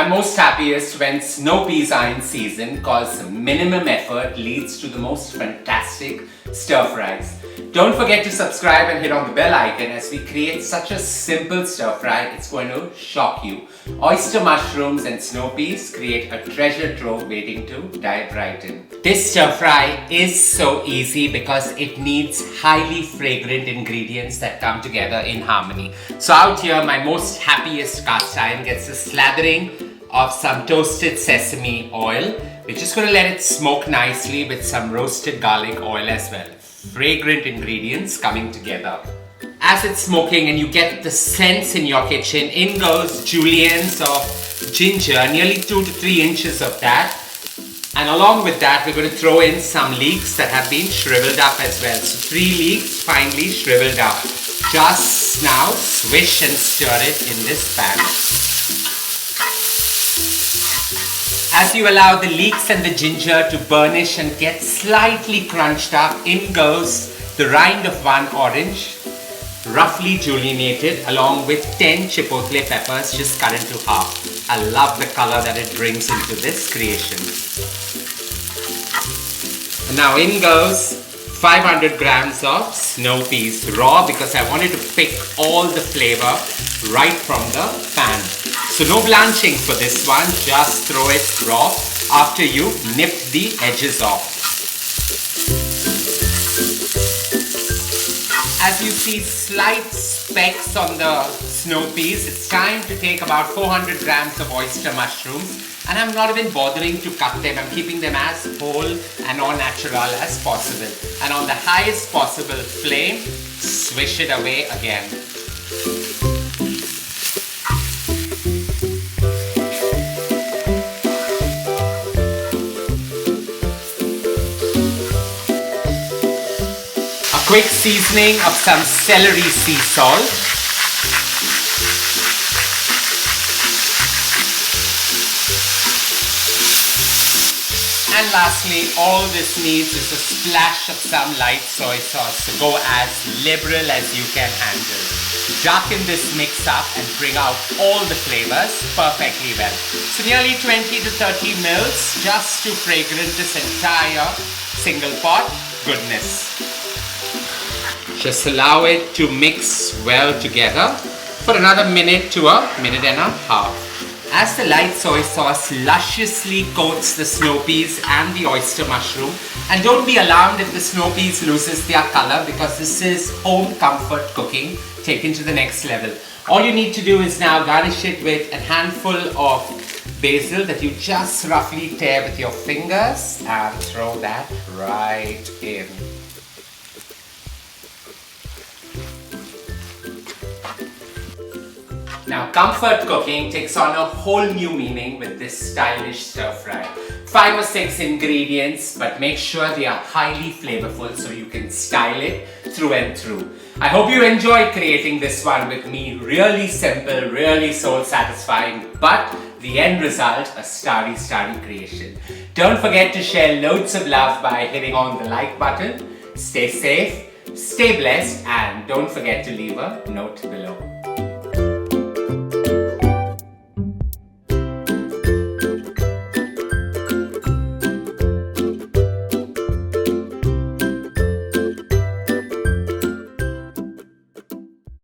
I'm most happiest when snow peas are in season because minimum effort leads to the most fantastic stir fries. Don't forget to subscribe and hit on the bell icon as we create such a simple stir fry, it's going to shock you. Oyster mushrooms and snow peas create a treasure trove waiting to dive right in. This stir fry is so easy because it needs highly fragrant ingredients that come together in harmony. So out here, my most happiest cast iron gets a slathering of some toasted sesame oil. We're just going to let it smoke nicely with some roasted garlic oil as well. Fragrant ingredients coming together. As it's smoking and you get the scents in your kitchen, in goes juliennes of ginger, nearly 2 to 3 inches of that. And along with that, we're going to throw in some leeks that have been shriveled up as well. So 3 leeks finely shriveled up. Just now swish and stir it in this pan. As you allow the leeks and the ginger to burnish and get slightly crunched up, in goes the rind of 1 orange, roughly juliennated, along with 10 chipotle peppers just cut into half. I love the color that it brings into this creation. And now in goes 500 grams of snow peas raw because I wanted to pick all the flavor right from the pan. So no blanching for this one, just throw it raw after you nip the edges off. As you see slight specks on the snow peas, it's time to take about 400 grams of oyster mushrooms, and I'm not even bothering to cut them. I'm keeping them as whole and all natural as possible. And on the highest possible flame, swish it away again. Quick seasoning of some celery sea salt. And lastly, all this needs is a splash of some light soy sauce. So go as liberal as you can handle. Darken this mix up and bring out all the flavors perfectly well. So nearly 20 to 30 mils just to fragrant this entire single pot goodness. Just allow it to mix well together for another minute to a minute and a half. As the light soy sauce lusciously coats the snow peas and the oyster mushroom, and don't be alarmed if the snow peas loses their color because this is home comfort cooking taken to the next level. All you need to do is now garnish it with a handful of basil that you just roughly tear with your fingers and throw that right in. Now, comfort cooking takes on a whole new meaning with this stylish stir fry. 5 or 6 ingredients, but make sure they are highly flavorful so you can style it through and through. I hope you enjoyed creating this one with me. Really simple, really soul satisfying, but the end result, a starry creation. Don't forget to share loads of love by hitting on the like button. Stay safe, stay blessed, and don't forget to leave a note below.